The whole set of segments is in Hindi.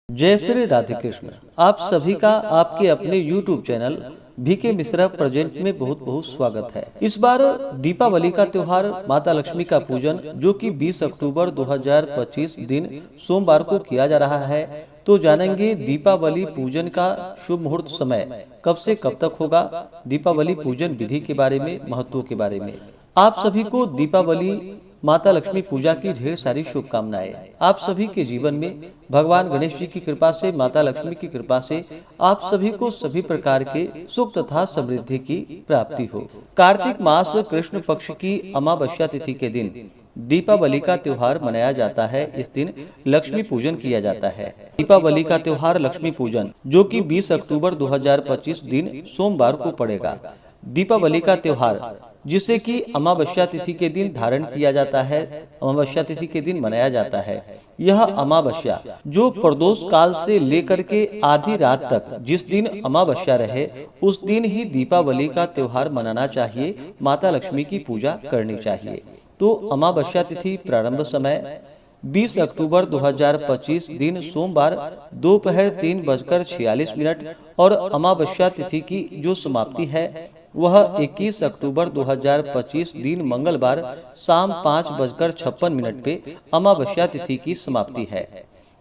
जय श्री राधे कृष्ण। आप सभी का आपके अपने YouTube channel VK Mishra present में बहुत बहुत स्वागत है। इस बार दीपावली का त्योहार माता लक्ष्मी का पूजन जो कि 20 अक्टूबर 2025 दिन सोमवार को किया जा रहा है। तो जानेंगे दीपावली पूजन का शुभ मुहूर्त समय कब से कब तक होगा, दीपावली पूजन विधि के बारे में, महत्व के बारे में। आप सभी को दीपावली माता लक्ष्मी पूजा की ढेर सारी शुभकामनाएं। आप सभी के जीवन में भगवान गणेश जी की कृपा से, माता लक्ष्मी की कृपा से आप सभी को सभी प्रकार के सुख तथा समृद्धि की प्राप्ति हो। कार्तिक मास कृष्ण पक्ष की अमावस्या तिथि के दिन दीपावली का त्योहार मनाया जाता है। इस दिन लक्ष्मी पूजन किया जाता है। दीपावली का त्योहार लक्ष्मी पूजन जो कि 20 अक्टूबर 2025 दिन सोमवार को पड़ेगा। दीपावली का त्योहार जिसे कि अमावस्या तिथि के दिन धारण किया जाता है, अमावस्या तिथि के दिन मनाया जाता है। यह अमावस्या जो प्रदोष काल से लेकर के आधी रात तक जिस दिन अमावस्या रहे उस दिन ही दीपावली का त्योहार मनाना चाहिए, माता लक्ष्मी की पूजा करनी चाहिए। तो अमावस्या तिथि प्रारंभ समय 20 अक्टूबर 2025 दिन सोमवार दोपहर 3:46 और अमावस्या तिथि की जो समाप्ति है वह 21 अक्टूबर 2025 दिन मंगलवार शाम 5:56 पे अमावस्या तिथि की समाप्ति है।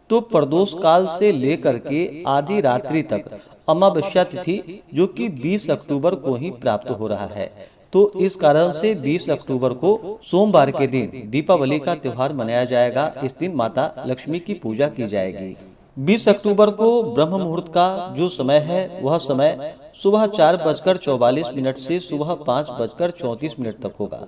तो प्रदोष काल से लेकर के आधी रात्रि तक अमावस्या तिथि जो कि 20 अक्टूबर को ही प्राप्त हो रहा है। तो इस कारण से 20 अक्टूबर को सोमवार के दिन दीपावली का त्योहार मनाया जाएगा। इस दिन माता लक्ष्मी की पूजा की जाएगी। 20 अक्टूबर को ब्रह्म मुहूर्त का जो समय है वह समय सुबह 4:44 से सुबह 5:34 तक होगा।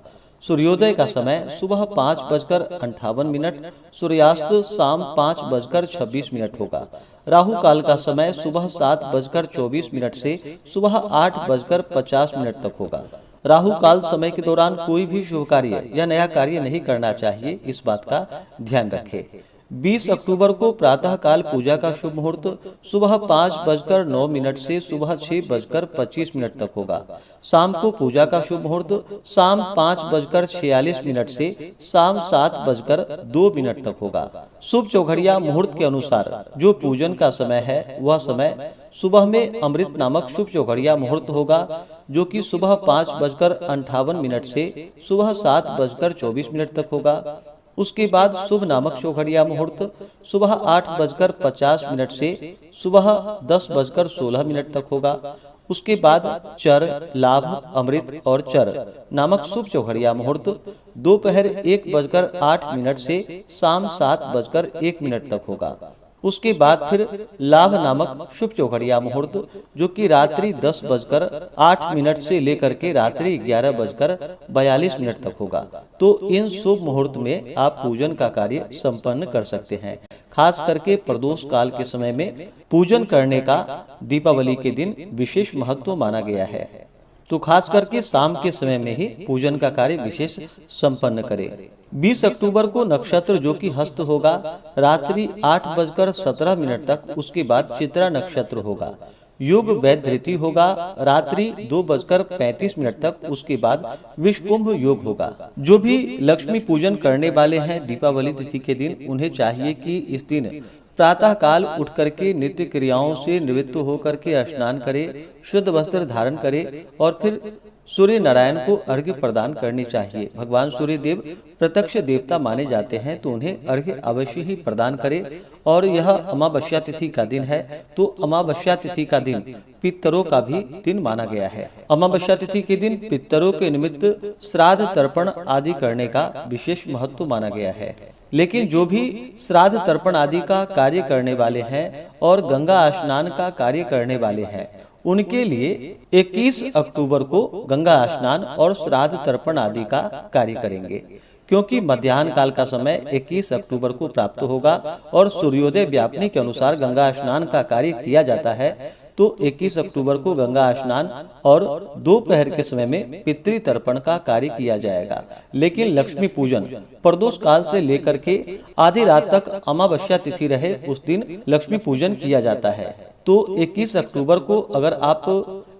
सूर्योदय का समय सुबह 5:58, सूर्यास्त शाम 5:26 होगा। राहु काल का समय सुबह 7:24 से सुबह 8:50 तक होगा। राहु काल समय के दौरान कोई भी शुभ कार्य या नया कार्य नहीं करना चाहिए, इस बात का ध्यान रखें। 20 अक्टूबर को प्रातः काल पूजा का शुभ मुहूर्त सुबह 5:09 से सुबह 6:25 तक होगा। शाम को पूजा का शुभ मुहूर्त शाम 5:46 से शाम 7:02 तक होगा। शुभ चौघड़िया मुहूर्त के अनुसार जो पूजन का समय है वह समय सुबह में अमृत नामक शुभ चौघड़िया मुहूर्त होगा जो कि सुबह 5:58 से सुबह 7:24 तक होगा। उसके बाद शुभ नामक चौघड़िया मुहूर्त सुबह 8:50 से सुबह 10:16 तक होगा। उसके बाद चर, लाभ, अमृत और चर नामक शुभ चौघड़िया मुहूर्त दोपहर 1:08 से शाम 7:01 तक होगा। उसके बाद फिर लाभ नामक शुभ चौघड़िया मुहूर्त जो कि रात्रि 10:08 से लेकर के रात्रि 11:42 तक होगा। तो इन शुभ मुहूर्त में आप पूजन का कार्य संपन्न कर सकते हैं। खास करके प्रदोष काल के समय में पूजन करने का दीपावली के दिन विशेष महत्व माना गया है। तो खास करके शाम के समय में ही पूजन का कार्य विशेष संपन्न करें। 20 अक्टूबर को नक्षत्र जो कि हस्त होगा रात्रि 8:17 तक, उसके बाद चित्रा नक्षत्र होगा। युग वैधृति होगा रात्रि 2:35 तक, उसके बाद विषकुंभ योग होगा। जो भी लक्ष्मी पूजन करने वाले हैं दीपावली तिथि के दिन, उन्हें चाहिए कि इस दिन प्रातः काल उठ करके नित्य क्रियाओं से निवृत्त होकर के स्नान करे, शुद्ध वस्त्र धारण करे और फिर सूर्य नारायण को अर्घ्य प्रदान करनी चाहिए। भगवान सूर्य देव प्रत्यक्ष देवता माने जाते हैं, तो उन्हें अर्घ्य अवश्य ही प्रदान करे। और यह अमावस्या तिथि का दिन है, तो अमावस्या तिथि का दिन पितरों का भी दिन माना गया है। अमावस्या तिथि के दिन पितरों के निमित्त श्राद्ध तर्पण आदि करने का विशेष महत्व माना गया है। लेकिन जो भी श्राद्ध तर्पण आदि का कार्य करने वाले हैं और गंगा स्नान का कार्य करने वाले हैं, उनके लिए 21 अक्टूबर को गंगा स्नान और श्राद्ध तर्पण आदि का कार्य करेंगे, क्योंकि मध्याह्न काल का समय 21 अक्टूबर को प्राप्त होगा और सूर्योदय व्यापनी के अनुसार गंगा स्नान का कार्य किया जाता है। तो 21 अक्टूबर को गंगा स्नान और दोपहर के समय में पितृ तर्पण का कार्य किया जाएगा। लेकिन लक्ष्मी पूजन प्रदोष काल से लेकर के आधी रात तक अमावस्या तिथि रहे उस दिन लक्ष्मी पूजन किया जाता है। तो 21 अक्टूबर को अगर आप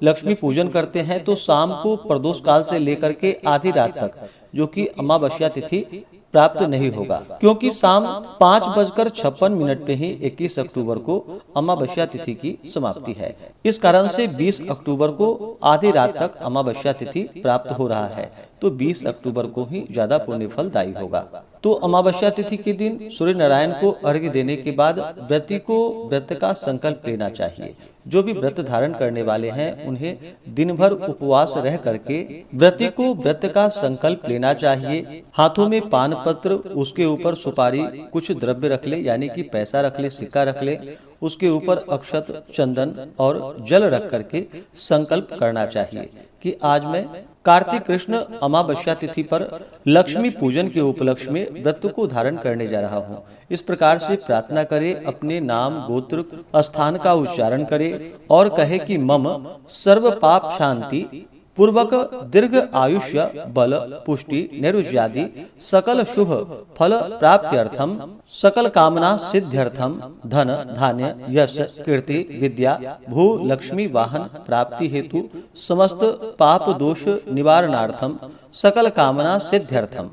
लक्ष्मी पूजन करते हैं तो शाम को प्रदोष काल से लेकर के आधी रात तक जो कि अमावस्या तिथि प्राप्त नहीं होगा, क्योंकि शाम 5:56 पे ही 21 अक्टूबर को अमावस्या तिथि की समाप्ति है। इस कारण से 20 अक्टूबर को आधी रात तक अमावस्या तिथि प्राप्त हो रहा है, तो 20 अक्टूबर को ही ज्यादा पुण्य फलदायी होगा। तो अमावस्या तिथि के दिन सूर्य नारायण को अर्घ्य देने के बाद व्रती को व्रत का संकल्प लेना चाहिए। जो भी व्रत धारण करने वाले हैं उन्हें दिन भर उपवास रह करके व्रती को व्रत का संकल्प लेना चाहिए। हाथों में पान पत्र, उसके ऊपर सुपारी, कुछ द्रव्य रख ले, यानी कि पैसा रख ले, सिक्का रख ले, उसके ऊपर अक्षत, चंदन और जल रख करके संकल्प करना चाहिए कि आज मैं कार्तिक कृष्ण अमावस्या तिथि पर लक्ष्मी पूजन के उपलक्ष्य में व्रत को धारण करने जा रहा हूँ। इस प्रकार से प्रार्थना करे, अपने नाम, गोत्र, स्थान का उच्चारण करे और कहे कि मम सर्व पाप शांति पूर्वक दीर्घ आयुष्य बल पुष्टि नैरुज्यादि सकल शुभ फल प्राप्त्यर्थम सकल कामना सिद्ध्यर्थम धन धान्य यश कीर्ति विद्या भू लक्ष्मी वाहन प्राप्ति हेतु समस्त पाप दोष निवारणार्थम सकल कामना सिद्ध्यर्थम।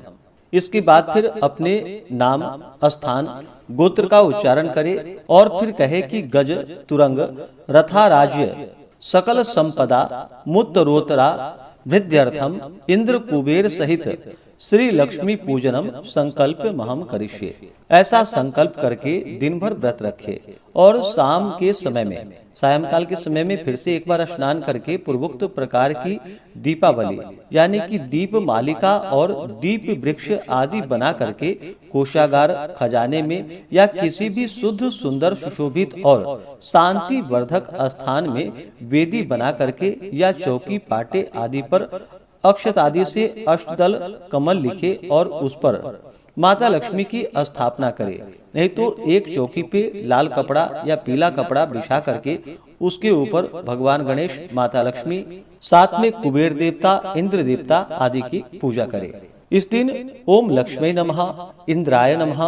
इसके बाद फिर अपने नाम, स्थान, गोत्र का उच्चारण करे और फिर कहे कि गज तुरंग रथा राज्य सकल संपदा मुत्तरोत्तरा वृद्ध्यर्थम इंद्र कुबेर सहित श्री लक्ष्मी पूजनम संकल्प महम करिष्ये। ऐसा संकल्प करके दिन भर व्रत रखे और शाम के समय में, सायंकाल के समय में फिर से एक बार स्नान करके पूर्वोक्त प्रकार की दीपावली यानी कि दीप मालिका और दीप वृक्ष आदि बना करके कोषागार, खजाने में या किसी भी शुद्ध सुंदर सुशोभित और शांति वर्धक स्थान में वेदी बना करके या चौकी पाटे आदि पर अक्षत आदि से अष्टदल कमल लिखे और उस पर माता लक्ष्मी की स्थापना करे। नहीं तो एक चौकी पे लाल कपड़ा या पीला कपड़ा बिछा करके उसके ऊपर भगवान गणेश, माता लक्ष्मी, साथ में कुबेर देवता, इंद्र देवता आदि की पूजा करे। इस दिन ओम लक्ष्मी नमः, इंद्राय नमः,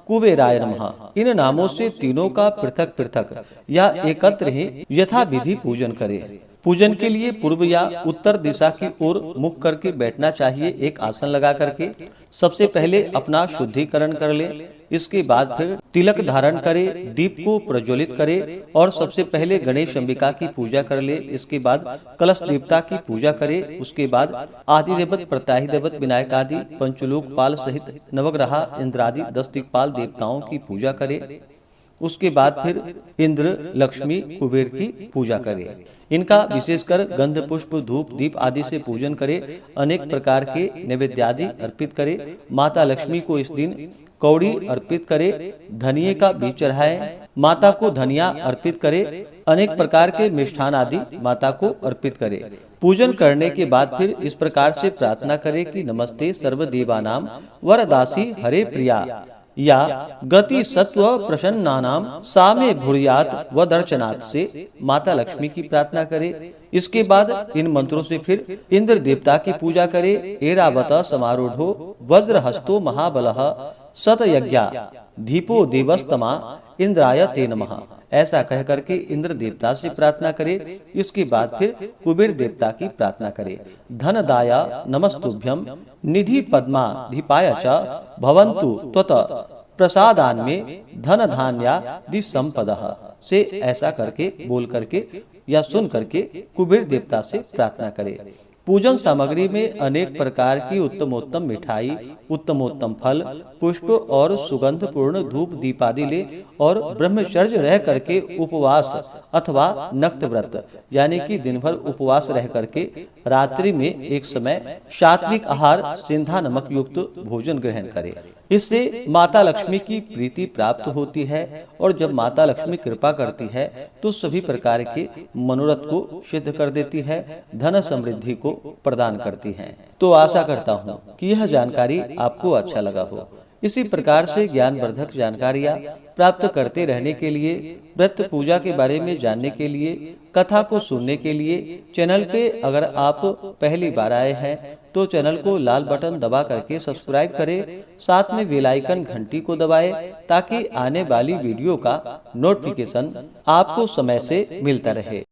कुबेराय नमः इन नामों से तीनों का पृथक पृथक या एकत्र ही यथाविधि पूजन करे। पूजन के लिए पूर्व या उत्तर दिशा की ओर मुख करके बैठना चाहिए, एक आसन लगा करके। सबसे पहले अपना शुद्धिकरण कर ले, इसके बाद फिर तिलक धारण करे, दीप को प्रज्वलित करे और सबसे पहले गणेश अंबिका की पूजा कर ले। इसके बाद कलश देवता की पूजा करे। उसके बाद आदि देवत, प्रत्याही देवत, विनायक आदि पंचलोकपाल सहित नवग्रह इंद्रादि 10 दिक्पाल देवताओं की पूजा करे। उसके बाद फिर इंद्र, लक्ष्मी, कुबेर की पूजा करे। इनका विशेषकर गंध, पुष्प, धूप, दीप आदि से पूजन करे। अनेक प्रकार के नैवेद्य आदि अर्पित करे। माता लक्ष्मी को इस दिन कौड़ी अर्पित करे, धनिये का बीज चढ़ाए, माता को धनिया अर्पित करे, अनेक प्रकार के मिष्ठान आदि माता को अर्पित करे। पूजन करने के बाद फिर इस प्रकार से प्रार्थना करे कि नमस्ते सर्वदेवानाम वरदासी हरे प्रिया या गति सत्व प्रसन्नानाम सामे भूर्यात व दर्शनाथ से माता लक्ष्मी की प्रार्थना करे। इसके बाद इन मंत्रों से फिर इंद्र देवता की पूजा करे। एरावत समारूढ़ो वज्रहस्तो महाबलः शतयज्ञा दीपो देवस्तमा इंद्राय ते नमः ऐसा कह करके इंद्र देवता से प्रार्थना करे। इसके बाद फिर कुबेर देवता की प्रार्थना करे। धनदाया नमस्तुभ्यम निधि पद्माधिपाय च भवन्तु त्वत प्रसादान में धन धान्या दि संपदः से ऐसा करके बोल करके या सुन करके कुबेर देवता से प्रार्थना करे। पूजन सामग्री में अनेक प्रकार की उत्तमोत्तम मिठाई, उत्तमोत्तम फल, पुष्प और सुगंध पूर्ण धूप दीप आदि ले और ब्रह्मचर्य रह करके उपवास अथवा नक्त व्रत यानी कि दिन भर उपवास रह करके रात्रि में एक समय सात्विक आहार सिंधा नमक युक्त भोजन ग्रहण करे। इससे माता लक्ष्मी की प्रीति प्राप्त होती है और जब माता लक्ष्मी कृपा करती है तो सभी प्रकार के मनोरथ को सिद्ध कर देती है, धन समृद्धि को प्रदान करती है। तो आशा करता हूँ कि यह जानकारी आपको अच्छा लगा हो। इसी प्रकार से ज्ञानवर्धक जानकारियाँ प्राप्त करते रहने के लिए, व्रत पूजा के बारे में जानने के लिए, कथा को सुनने के लिए चैनल पे अगर आप पहली बार आए हैं तो चैनल को लाल बटन दबा करके सब्सक्राइब करें, साथ में बेल आइकन घंटी को दबाएं ताकि आने वाली वीडियो का नोटिफिकेशन आपको समय से मिलता रहे।